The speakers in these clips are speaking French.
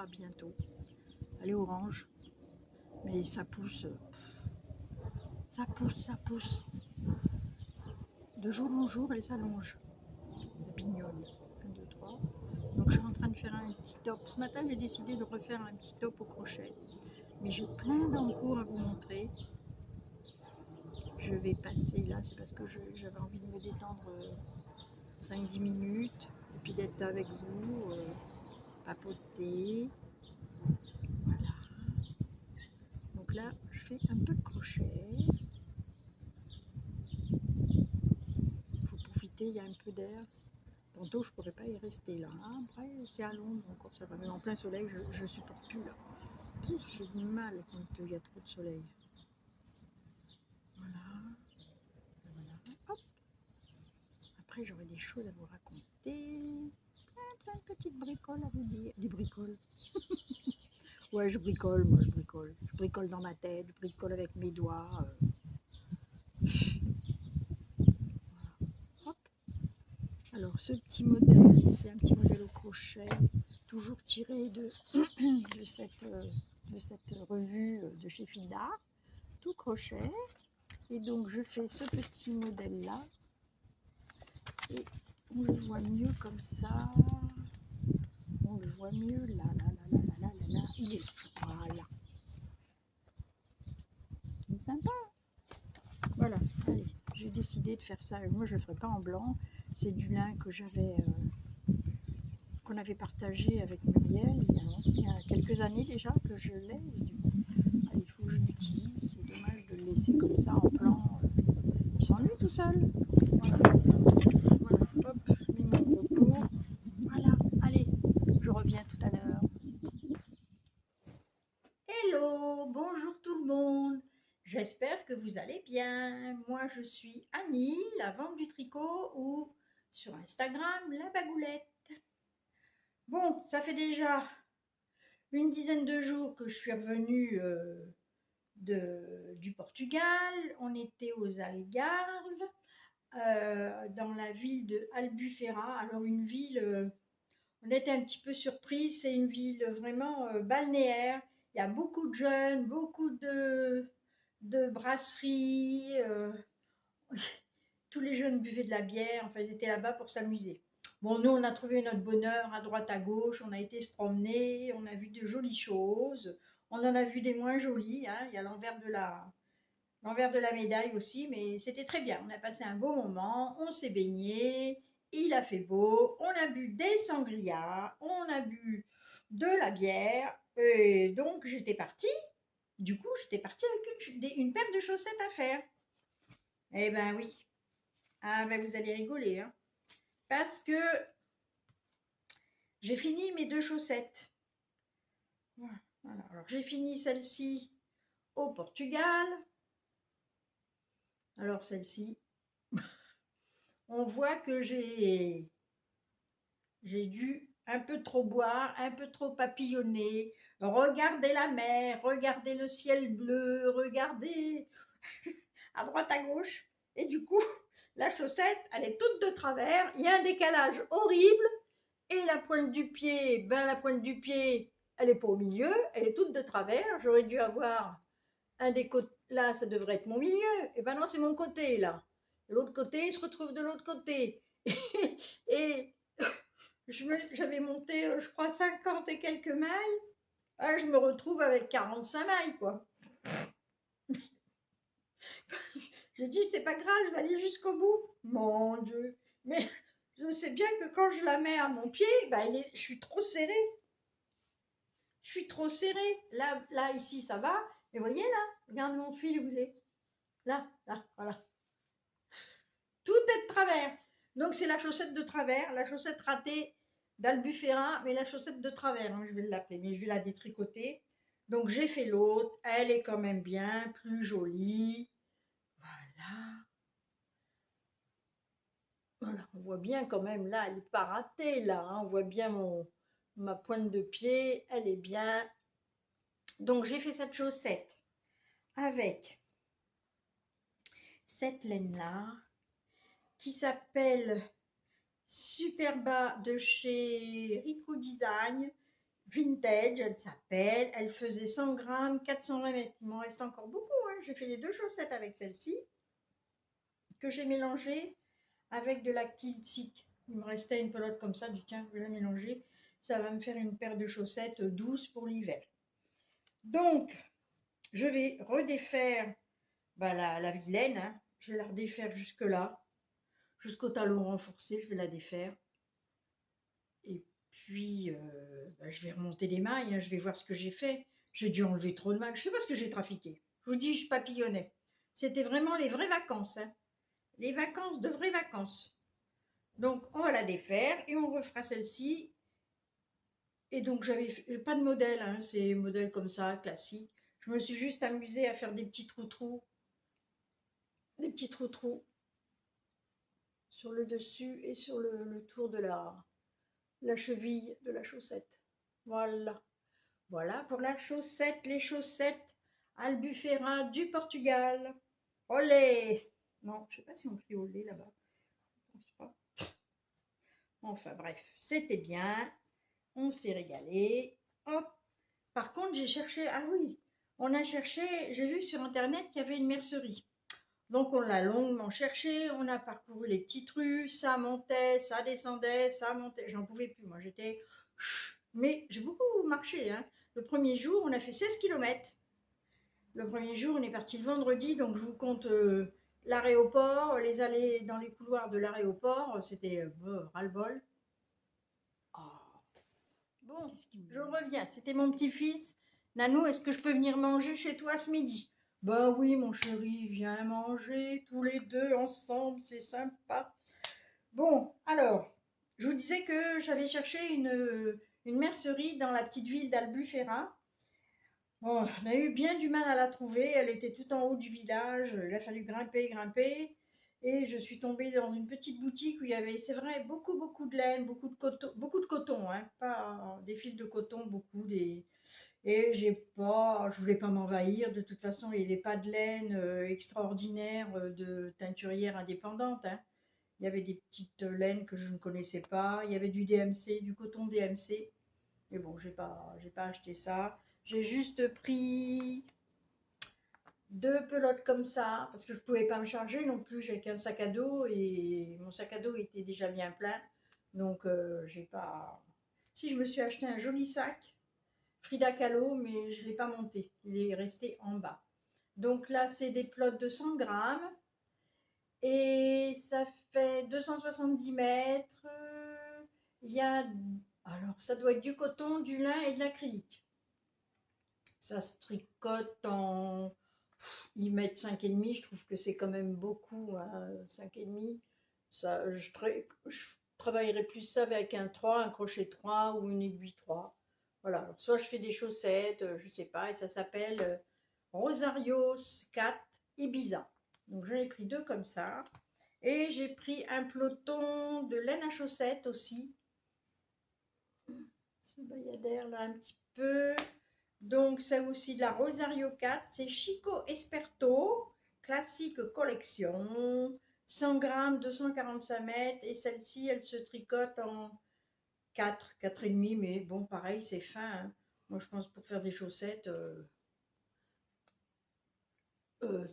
verra bientôt. Elle est orange, mais ça pousse, ça pousse, ça pousse. De jour en jour, elle s'allonge. La bignole. 1, 2, 3. Donc je suis en train de faire un petit top. Ce matin, j'ai décidé de refaire un petit top au crochet. Mais j'ai plein d'encours à vous montrer. Je vais passer là, c'est parce que j'avais envie de me détendre 5-10 minutes. Et puis d'être avec vous, papoter. Voilà. Donc là, je fais un peu de crochet. Il faut profiter, il y a un peu d'air. Tantôt, je ne pourrais pas y rester là. Après, c'est à l'ombre, encore ça va. Mais en plein soleil, je ne supporte plus là. J'ai du mal quand il y a trop de soleil. Voilà. Voilà. Hop. Après, j'aurai des choses à vous raconter. Plein de petites bricoles à vous dire. Des bricoles. Ouais, je bricole, moi, je bricole. Je bricole dans ma tête, je bricole avec mes doigts. Hop. Alors, ce petit modèle, c'est un petit modèle au crochet, toujours tiré de cette revue de chez Fida, tout crochet. Et donc, je fais ce petit modèle-là. Et on le voit mieux comme ça. On le voit mieux là, là, là, là, là, là, là, là. Il est là. Voilà. C'est sympa. Voilà. Allez, j'ai décidé de faire ça. Moi, je ne le ferai pas en blanc. C'est du lin que qu'on avait partagé avec Muriel il y a quelques années déjà que je l'ai. Allez, il faut que je l'utilise. C'est dommage de le laisser comme ça en plan. Il s'ennuie tout seul. Voilà. Voilà. Hop, je mets mon repos. Voilà. Allez, je reviens tout à l'heure. Hello, bonjour tout le monde. J'espère que vous allez bien. Moi, je suis Annie, la vente du tricot, ou sur Instagram, la bagoulette. Bon, ça fait déjà une dizaine de jours que je suis revenue du Portugal. On était aux Algarves, dans la ville de Albufeira. Alors une ville, on était un petit peu surpris, c'est une ville vraiment balnéaire. Il y a beaucoup de jeunes, beaucoup de brasseries. Tous les jeunes buvaient de la bière, enfin ils étaient là-bas pour s'amuser. Bon, nous, on a trouvé notre bonheur à droite, à gauche, on a été se promener, on a vu de jolies choses, on en a vu des moins jolies, hein. Il y a l'envers de la médaille aussi, mais c'était très bien, on a passé un beau moment, on s'est baigné, il a fait beau, on a bu des sangrias, on a bu de la bière, et donc j'étais partie avec une paire de chaussettes à faire. Eh ben oui, ah ben vous allez rigoler, hein. Parce que j'ai fini mes 2 chaussettes. Voilà. Alors j'ai fini celle-ci au Portugal. Alors celle-ci, on voit que j'ai dû un peu trop boire, un peu trop papillonner, regarder la mer, regarder le ciel bleu, regarder à droite à gauche. Et du coup, la chaussette, elle est toute de travers. Il y a un décalage horrible. Et la pointe du pied, elle n'est pas au milieu, elle est toute de travers. J'aurais dû avoir un des côtés, là, ça devrait être mon milieu. Et ben non, c'est mon côté, là. L'autre côté, il se retrouve de l'autre côté. Et j'avais monté, je crois, 50 et quelques mailles. Ah, je me retrouve avec 45 mailles, quoi. J'ai dit, c'est pas grave, je vais aller jusqu'au bout. Mon Dieu. Mais je sais bien que quand je la mets à mon pied, je suis trop serrée. Je suis trop serrée. Là, ici, ça va. Mais vous voyez là, regarde mon fil où il est. Là, voilà. Tout est de travers. Donc, c'est la chaussette de travers, la chaussette ratée d'Albufera, mais la chaussette de travers, hein, je vais l'appeler, mais je vais la détricoter. Donc, j'ai fait l'autre. Elle est quand même bien plus jolie. Voilà. Voilà, on voit bien quand même, là, elle n'est pas ratée, là. Hein, on voit bien ma pointe de pied, elle est bien. Donc, j'ai fait cette chaussette avec cette laine-là, qui s'appelle Superba de chez Rico Design. Vintage, elle s'appelle. Elle faisait 100 grammes, 420 mètres. Il m'en reste encore beaucoup. Hein. J'ai fait les 2 chaussettes avec celle-ci que j'ai mélangée avec de la Kiltsic. Il me restait une pelote comme ça. Du tiens, je vais la mélanger. Ça va me faire une paire de chaussettes douces pour l'hiver. Donc, je vais redéfaire la vilaine. Hein. Je vais la redéfaire jusque là, jusqu'au talon renforcé. Je vais la défaire. Et puis, je vais remonter les mailles. Hein. Je vais voir ce que j'ai fait. J'ai dû enlever trop de mailles. Je ne sais pas ce que j'ai trafiqué. Je vous dis, je papillonnais. C'était vraiment les vraies vacances. Hein. Les vacances de vraies vacances. Donc, on va la défaire et on refera celle-ci. Et donc, j'avais pas de modèle. Hein. C'est modèle comme ça, classique. Je me suis juste amusée à faire des petits trous-trous. Des petits trous-trous sur le dessus et sur le tour de la cheville de la chaussette. Voilà. Voilà pour la chaussette, les chaussettes Albufeira du Portugal. Olé! Non, je ne sais pas si on crie olé là-bas. Je pense pas. Enfin bref, c'était bien. On s'est régalé. Hop. Par contre, j'ai cherché. Ah oui, on a cherché. J'ai vu sur internet qu'il y avait une mercerie. Donc on l'a longuement cherché. On a parcouru les petites rues. Ça montait, ça descendait, ça montait. J'en pouvais plus. Moi, j'étais. Mais j'ai beaucoup marché. Hein. Le premier jour, on a fait 16 km. Le premier jour, on est parti le vendredi, donc je vous compte l'aéroport, les allées dans les couloirs de l'aéroport, c'était ras-le-bol. Oh. Bon, je reviens, c'était mon petit-fils. Nanou, est-ce que je peux venir manger chez toi ce midi? Ben oui, mon chéri, viens manger tous les deux ensemble, c'est sympa. Bon, alors, je vous disais que j'avais cherché une mercerie dans la petite ville d'Albufeira. Bon, on a eu bien du mal à la trouver. Elle était tout en haut du village. Il a fallu grimper, grimper. Et je suis tombée dans une petite boutique où il y avait, c'est vrai, beaucoup de laine, beaucoup de coton, hein, pas des fils de coton, Et je voulais pas m'envahir. De toute façon, il n'y avait pas de laine extraordinaire de teinturière indépendante. Hein. Il y avait des petites laines que je ne connaissais pas. Il y avait du DMC, du coton DMC. Mais bon, j'ai pas acheté ça. J'ai juste pris 2 pelotes comme ça, parce que je pouvais pas me charger non plus. J'ai qu'un sac à dos et mon sac à dos était déjà bien plein. Donc, j'ai pas. Si, je me suis acheté un joli sac, Frida Kahlo, mais je ne l'ai pas monté. Il est resté en bas. Donc là, c'est des pelotes de 100 grammes et ça fait 270 mètres. Il y a. Alors, ça doit être du coton, du lin et de l'acrylique. Ça se tricote en. Ils mettent 5,5, je trouve que c'est quand même beaucoup, hein, 5,5. Ça, je travaillerais plus ça avec un 3, un crochet 3 ou une aiguille 3. Voilà, alors, soit je fais des chaussettes, je sais pas, et ça s'appelle Rosario 4 Ibiza. Donc j'en ai pris 2 comme ça. Et j'ai pris un peloton de laine à chaussettes aussi. Ce bayadère là un petit peu. Donc, c'est aussi de la Rosario 4. C'est Chico Esperto, classique collection. 100 grammes, 245 mètres. Et celle-ci, elle se tricote en 4, 4,5. Mais bon, pareil, c'est fin. Hein. Moi, je pense pour faire des chaussettes,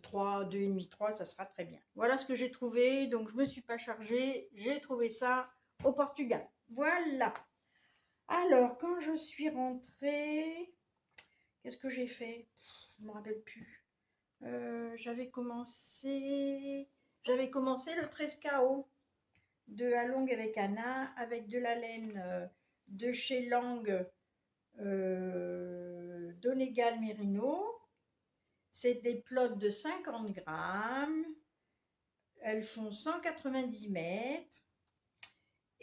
3, 2,5, 3, ça sera très bien. Voilà ce que j'ai trouvé. Donc, je ne me suis pas chargée. J'ai trouvé ça au Portugal. Voilà. Alors, quand je suis rentrée, qu'est-ce que j'ai fait? Je ne me rappelle plus. J'avais commencé le 13 KO de Along avec Anna, avec de la laine de chez Lang Donegal Merino. C'est des plots de 50 grammes. Elles font 190 mètres.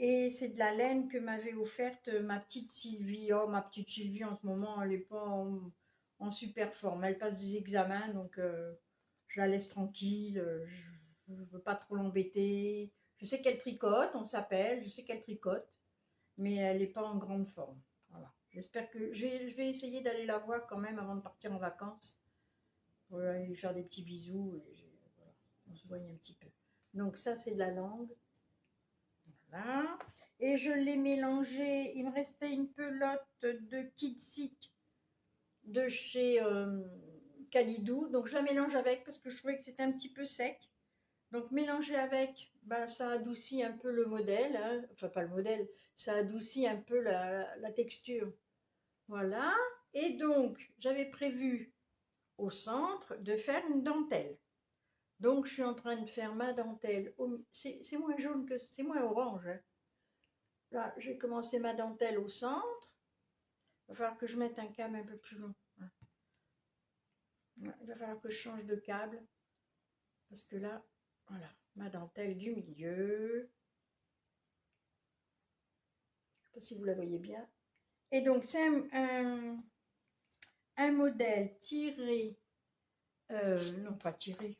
Et c'est de la laine que m'avait offerte ma petite Sylvie. Oh, ma petite Sylvie, en ce moment, elle n'est pas en super forme. Elle passe des examens, donc je la laisse tranquille. Je ne veux pas trop l'embêter. Je sais qu'elle tricote, on s'appelle, je sais qu'elle tricote, mais elle n'est pas en grande forme. Voilà. J'espère que je vais essayer d'aller la voir quand même avant de partir en vacances. Pour aller lui faire des petits bisous. Et voilà, on se voit un petit peu. Donc ça, c'est de la langue. Voilà. Et je l'ai mélangé. Il me restait une pelote de Kidsik de chez Kalidou. Donc je la mélange avec parce que je trouvais que c'était un petit peu sec. Donc mélanger avec, ben, ça adoucit un peu le modèle, hein. Enfin pas le modèle, ça adoucit un peu la texture. Voilà. Et donc j'avais prévu au centre de faire une dentelle. Donc je suis en train de faire ma dentelle. C'est moins jaune que c'est moins orange, hein. Là, j'ai commencé ma dentelle au centre. Il va falloir que je mette un câble un peu plus long. Il va falloir que je change de câble. Parce que là, voilà, ma dentelle du milieu. Je ne sais pas si vous la voyez bien. Et donc, c'est un modèle tiré. Non, pas tiré.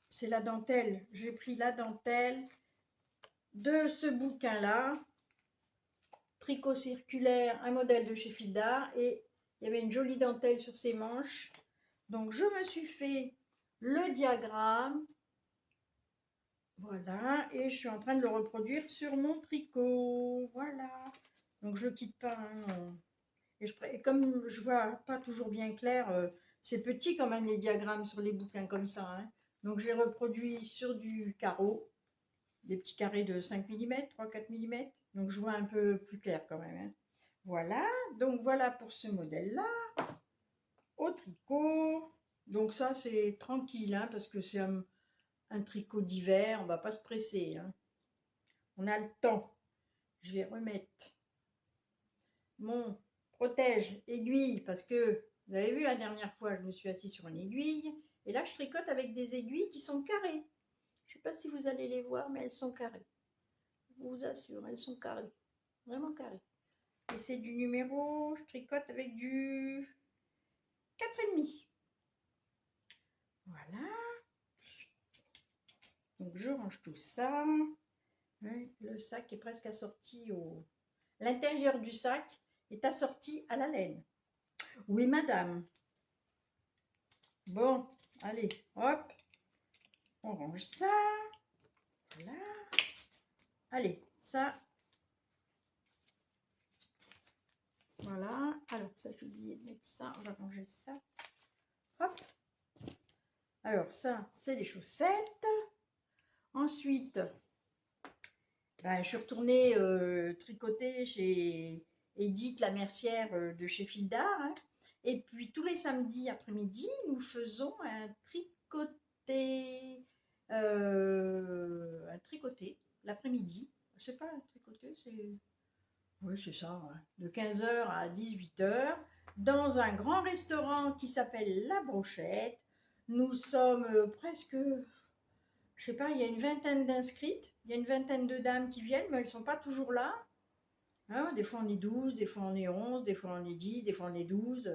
C'est la dentelle. J'ai pris la dentelle de ce bouquin-là. Tricot circulaire, un modèle de chez Fildar. Et il y avait une jolie dentelle sur ses manches. Donc, je me suis fait le diagramme. Voilà, et je suis en train de le reproduire sur mon tricot. Voilà. Donc je ne quitte pas. Hein. Et comme je vois pas toujours bien clair, c'est petit quand même les diagrammes sur les bouquins comme ça. Hein. Donc je les reproduis sur du carreau, des petits carrés de 5 mm, 3-4 mm. Donc je vois un peu plus clair quand même. Hein. Voilà, donc voilà pour ce modèle-là, au tricot. Donc ça c'est tranquille, hein, parce que c'est un tricot d'hiver, on va pas se presser. Hein. On a le temps. Je vais remettre mon protège aiguille parce que vous avez vu la dernière fois, je me suis assise sur une aiguille et là je tricote avec des aiguilles qui sont carrées. Je ne sais pas si vous allez les voir, mais elles sont carrées. Je vous assure, elles sont carrées, vraiment carrées. Et c'est du numéro, je tricote avec du 4,5. Voilà. Donc je range tout ça. Le sac est presque assorti au... L'intérieur du sac est assorti à la laine. Oui, madame. Bon, allez, hop. On range ça. Voilà. Allez, ça. Voilà. Alors, ça, j'ai oublié de mettre ça. On va ranger ça. Hop. Alors, ça, c'est les chaussettes. Ensuite, ben, je suis retournée tricoter chez Edith, la mercière de chez Fildar. Hein. Et puis, tous les samedis après-midi, nous faisons un tricoté l'après-midi. C'est pas un tricoté, c'est... Oui, c'est ça, ouais. De 15h à 18h, dans un grand restaurant qui s'appelle La Brochette. Nous sommes presque... Je sais pas, il y a une vingtaine d'inscrites, il y a une vingtaine de dames qui viennent, mais elles ne sont pas toujours là. Hein, des fois on est 12, des fois on est 11, des fois on est 10, des fois on est 12.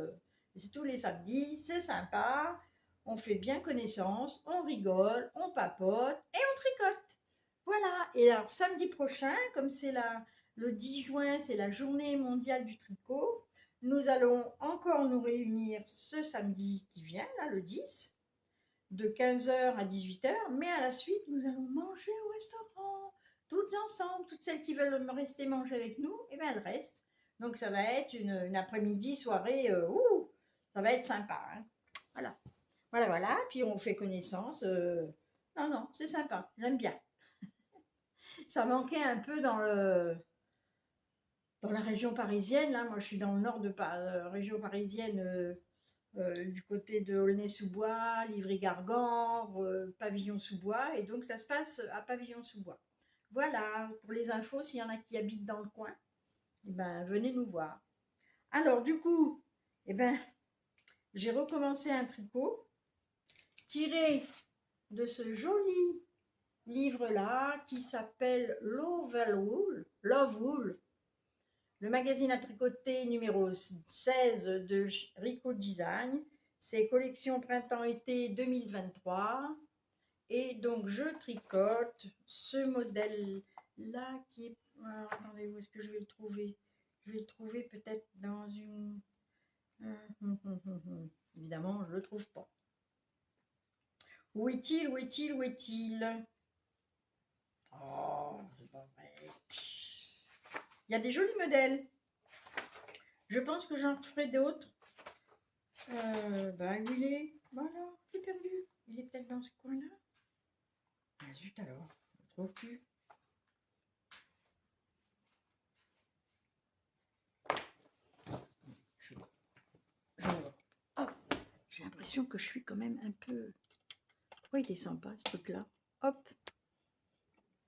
C'est tous les samedis, c'est sympa, on fait bien connaissance, on rigole, on papote et on tricote. Voilà, et alors samedi prochain, comme c'est le 10 juin, c'est la journée mondiale du tricot, nous allons encore nous réunir ce samedi qui vient, là, le 10, de 15h à 18h, mais à la suite, nous allons manger au restaurant, toutes ensemble, toutes celles qui veulent rester manger avec nous, et bien elles restent. Donc ça va être une après-midi, soirée, ça va être sympa. Hein. Voilà, voilà, voilà, puis on fait connaissance. Non, non, c'est sympa, j'aime bien. Ça manquait un peu dans la région parisienne. Là, moi, je suis dans le nord de la région parisienne, du côté de Aulnay-sous-Bois, Livry-Gargan, Pavillon-sous-Bois. Et donc, ça se passe à Pavillon-sous-Bois. Voilà, pour les infos, s'il y en a qui habitent dans le coin, eh ben, venez nous voir. Alors, du coup, eh ben, j'ai recommencé un tricot tiré de ce joli livre-là qui s'appelle Love Wool, le magazine à tricoter numéro 16 de Rico Design. C'est collection printemps-été 2023. Et donc, je tricote ce modèle-là qui est... Alors, attendez, où est-ce que je vais le trouver? Je vais le trouver peut-être dans une... Évidemment, je ne le trouve pas. Où est-il? Où est-il? Où est-il? Oh, c'est pas vrai. Il y a des jolis modèles. Je pense que j'en ferai d'autres. Où il est? Voilà, j'ai perdu. Il est peut-être dans ce coin-là. Ah zut alors, je ne le trouve plus. Hop, j'ai l'impression que je suis quand même un peu... Pourquoi il descend pas ce truc-là? Hop,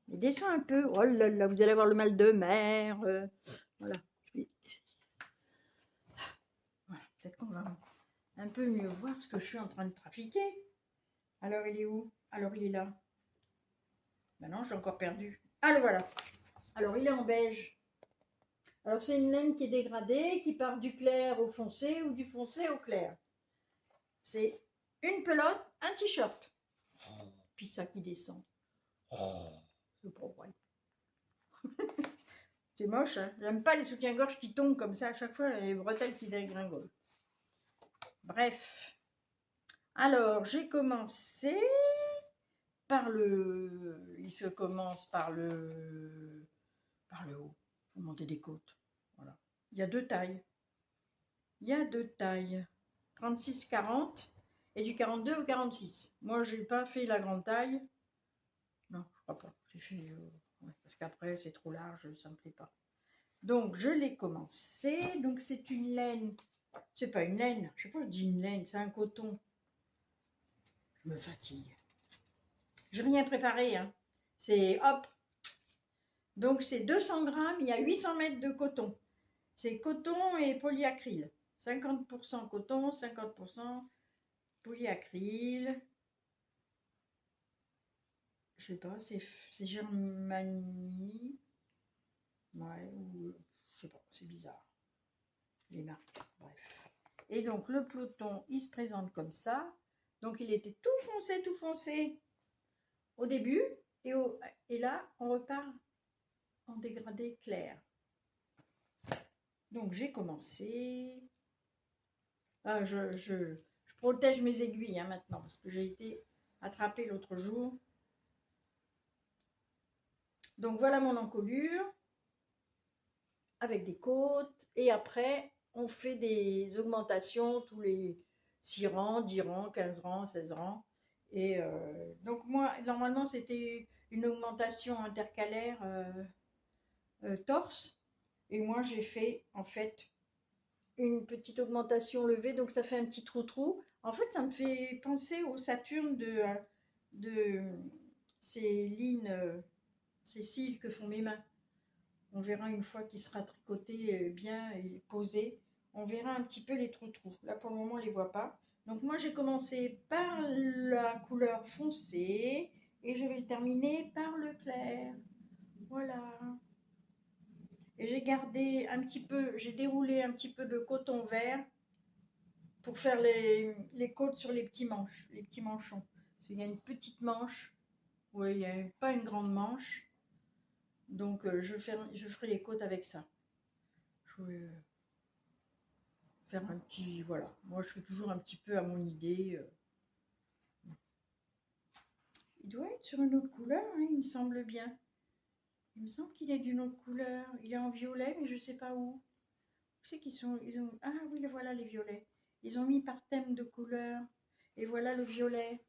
il descend un peu. Oh là là, vous allez avoir le mal de mer. Voilà. Voilà, peut-être qu'on va un peu mieux voir ce que je suis en train de trafiquer. Alors il est où? Alors il est là. Ben non, j'ai encore perdu. Ah le voilà. Alors il est en beige. Alors c'est une laine qui est dégradée, qui part du clair au foncé ou du foncé au clair. C'est une pelote, un t-shirt. Puis ça qui descend. C'est pas vrai. C'est moche, hein. J'aime pas les soutiens-gorge qui tombent comme ça à chaque fois, les bretelles qui dégringolent. Bref. Alors, j'ai commencé par le... Il se commence par le haut. Pour monter des côtes. Voilà. Il y a deux tailles. Il y a deux tailles. 36-40 et du 42 au 46. Moi, j'ai pas fait la grande taille. Non, je crois pas. J'ai fait... parce qu'après, c'est trop large, ça me plaît pas. Donc, je l'ai commencé. Donc, c'est une laine. C'est pas une laine. Je sais pas, je dis une laine. C'est un coton. Je me fatigue. J'ai rien préparé. Hein. C'est hop. Donc, c'est 200 grammes. Il y a 800 mètres de coton. C'est coton et polyacryl. 50% coton, 50% polyacryl. Je sais pas, c'est Germanie. Ouais, ou je sais pas, c'est bizarre. Les marques, bref. Et donc le peloton, il se présente comme ça. Donc il était tout foncé au début. Et là, on repart en dégradé clair. Donc j'ai commencé. Ah, je protège mes aiguilles hein, maintenant parce que j'ai été attrapée l'autre jour. Donc voilà mon encolure avec des côtes. Et après, on fait des augmentations tous les 6 rangs, 10 rangs, 15 rangs, 16 rangs. Et donc moi, normalement, c'était une augmentation intercalaire torse. Et moi, j'ai fait en fait une petite augmentation levée. Donc ça fait un petit trou-trou. En fait, ça me fait penser au Saturne de ces lignes, ces cils que font mes mains. On verra une fois qu'il sera tricoté bien et posé. On verra un petit peu les trous-trous. Là, pour le moment, on ne les voit pas. Donc, moi, j'ai commencé par la couleur foncée et je vais le terminer par le clair. Voilà. Et j'ai gardé un petit peu, j'ai déroulé un petit peu de coton vert pour faire les côtes sur les petits manches, les petits manchons. Il y a une petite manche, oui, il n'y a pas une grande manche. Donc, je ferai les côtes avec ça. Je vais faire un petit, voilà. Moi, je fais toujours un petit peu à mon idée. Il doit être sur une autre couleur, hein, il me semble bien. Il me semble qu'il est d'une autre couleur. Il est en violet, mais je ne sais pas où. Je sais qu'ils sont, ils ont, ah oui, voilà les violets. Ils ont mis par thème de couleur. Et voilà le violet.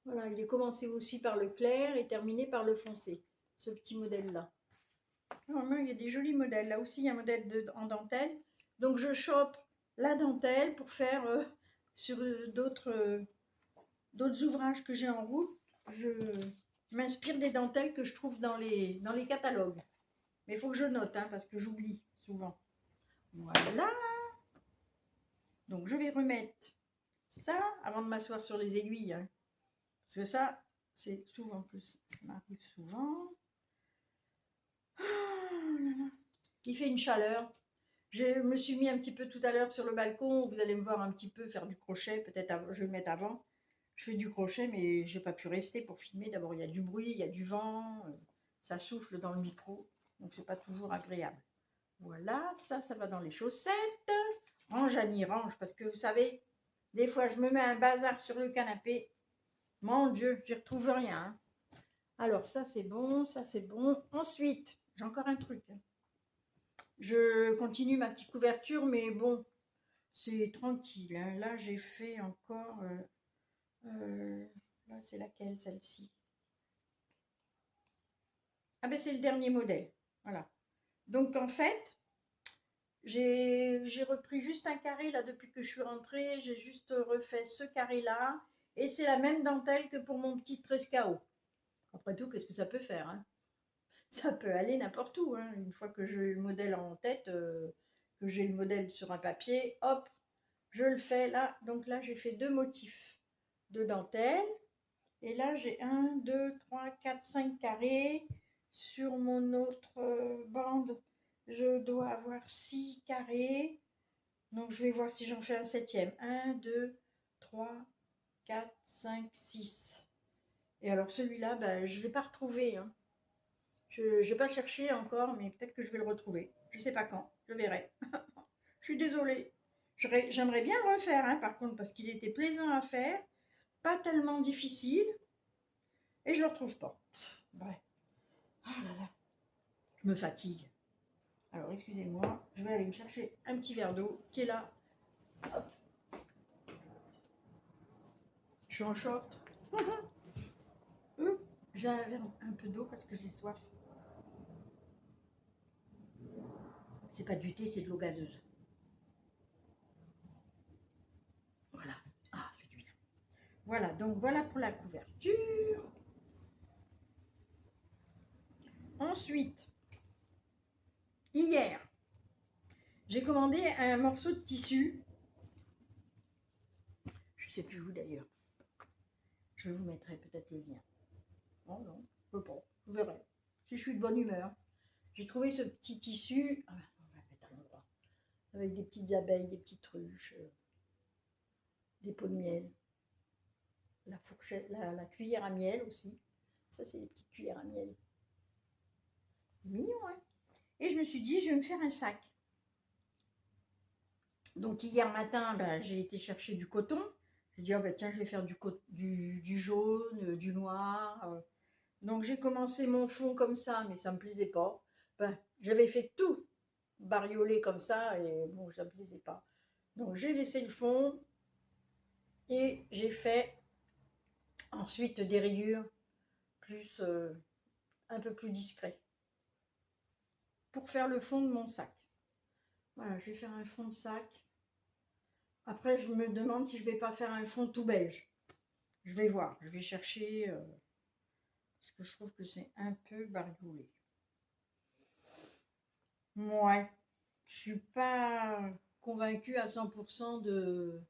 Voilà, il est commencé aussi par le clair et terminé par le foncé. Ce petit modèle-là. Vraiment, il y a des jolis modèles. Là aussi, il y a un modèle en dentelle. Donc, je chope la dentelle pour faire sur d'autres ouvrages que j'ai en route. Je m'inspire des dentelles que je trouve dans les catalogues. Mais il faut que je note, hein, parce que j'oublie souvent. Voilà. Donc, je vais remettre ça avant de m'asseoir sur les aiguilles. Hein, parce que ça, c'est souvent plus. Ça m'arrive souvent. Oh là là. Il fait une chaleur. Je me suis mis un petit peu tout à l'heure sur le balcon. Vous allez me voir un petit peu faire du crochet. Peut-être je vais le mettre avant. Je fais du crochet, mais j'ai pas pu rester pour filmer. D'abord, il y a du bruit, il y a du vent. Ça souffle dans le micro. Donc, c'est pas toujours agréable. Voilà, ça va dans les chaussettes. Range, Annie, range. Parce que vous savez, des fois, je me mets un bazar sur le canapé. Mon Dieu, je n'y retrouve rien. Hein. Alors, ça, c'est bon. Ça, c'est bon. Ensuite, j'ai encore un truc. Je continue ma petite couverture, mais bon, c'est tranquille, hein. Là, j'ai fait encore... là, c'est laquelle, celle-ci? Ah ben, c'est le dernier modèle. Voilà. Donc, en fait, j'ai repris juste un carré, là, depuis que je suis rentrée. J'ai juste refait ce carré-là. Et c'est la même dentelle que pour mon petit Trescao. Après tout, qu'est-ce que ça peut faire, hein? Ça peut aller n'importe où, hein. Une fois que j'ai le modèle en tête, que j'ai le modèle sur un papier, hop, je le fais là. Donc là, j'ai fait 2 motifs de dentelle. Et là, j'ai 1, 2, 3, 4, 5 carrés. Sur mon autre bande, je dois avoir 6 carrés. Donc, je vais voir si j'en fais un septième. 1, 2, 3, 4, 5, 6. Et alors, celui-là, ben, je ne l'ai pas retrouvé, hein. Je n'ai pas cherché encore, mais peut-être que je vais le retrouver. Je ne sais pas quand, je verrai. Je suis désolée. J'aimerais bien le refaire, hein, par contre, parce qu'il était plaisant à faire, pas tellement difficile, et je ne le retrouve pas. Bref. Ah là là, je me fatigue. Alors, excusez-moi, je vais aller me chercher un petit verre d'eau qui est là. Hop. Je suis en short. J'ai un peu d'eau parce que j'ai soif. C'est pas du thé, c'est de l'eau gazeuse. Voilà. Ah, c'est du bien. Voilà, donc voilà pour la couverture. Ensuite, hier, j'ai commandé un morceau de tissu. Je ne sais plus où d'ailleurs. Je vous mettrai peut-être le lien. Oh non, je peux pas. Vous verrez. Si je suis de bonne humeur. J'ai trouvé ce petit tissu. Ah, on va mettre à l'endroit. Avec des petites abeilles, des petites ruches, des pots de miel. La fourchette, la cuillère à miel aussi. Ça, c'est des petites cuillères à miel. Mignon, hein? Et je me suis dit, je vais me faire un sac. Donc hier matin, ben, j'ai été chercher du coton. J'ai dit, oh, ben, tiens, je vais faire du jaune, du noir. Donc j'ai commencé mon fond comme ça, mais ça ne me plaisait pas. Ben, j'avais fait tout bariolé comme ça, et bon, ça ne me plaisait pas. Donc j'ai laissé le fond, et j'ai fait ensuite des rayures plus, un peu plus discret pour faire le fond de mon sac. Voilà, je vais faire un fond de sac. Après, je me demande si je ne vais pas faire un fond tout beige. Je vais voir, je vais chercher, parce que je trouve que c'est un peu bariolé. Ouais, je suis pas convaincue à 100% de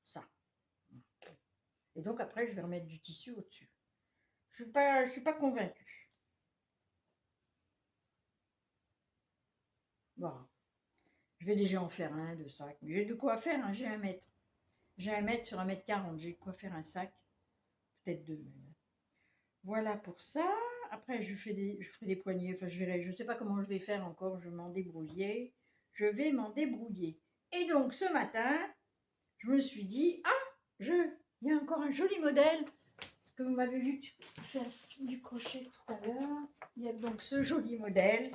ça. Et donc après, je vais remettre du tissu au-dessus. Je suis pas convaincue. Voilà. Je vais déjà en faire un de sac. J'ai de quoi faire, hein, j'ai 1 mètre. J'ai 1 mètre sur 1,40 m. J'ai de quoi faire un sac. Peut-être 2 même. Voilà pour ça. Après, je ferai des poignées. Enfin, je verrai. Je ne sais pas comment je vais faire encore. Je vais m'en débrouiller. Je vais m'en débrouiller. Et donc, ce matin, je me suis dit, il y a encore un joli modèle. Parce que vous m'avez vu faire du crochet tout à l'heure. Il y a donc ce joli modèle.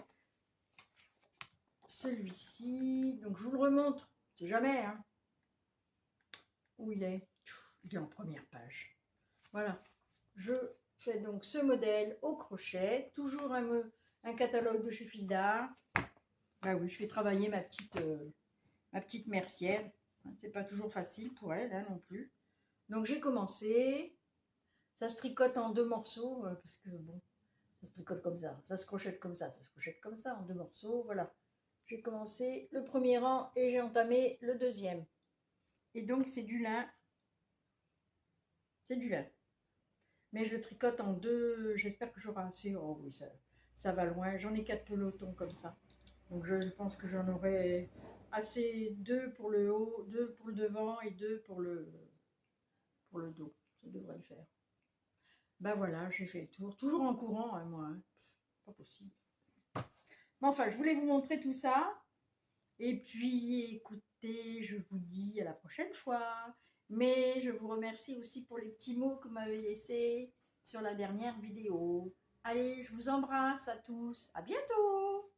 Celui-ci. Donc, je vous le remontre. C'est jamais, hein. Où il est? Il est en première page. Voilà. Je fais donc ce modèle au crochet. Toujours un catalogue de chez Fildar. Bah oui, je fais travailler ma petite mercière. C'est pas toujours facile pour elle, hein, non plus. Donc j'ai commencé. Ça se tricote en 2 morceaux, parce que bon, ça se tricote comme ça se crochette comme ça se crochette comme ça en 2 morceaux. Voilà. J'ai commencé le premier rang et j'ai entamé le deuxième. Et donc c'est du lin. C'est du lin. Mais je le tricote en 2. J'espère que j'aurai assez. Oh oui, ça va loin. J'en ai 4 pelotons comme ça. Donc je pense que j'en aurai assez, 2 pour le haut, 2 pour le devant et 2 pour le dos. Ça devrait le faire. Ben voilà, j'ai fait le tour. Toujours en courant, hein, moi. Hein. Pas possible. Mais enfin, je voulais vous montrer tout ça. Et puis, écoutez, je vous dis à la prochaine fois. Mais je vous remercie aussi pour les petits mots que vous m'avez laissés sur la dernière vidéo. Allez, je vous embrasse à tous. À bientôt.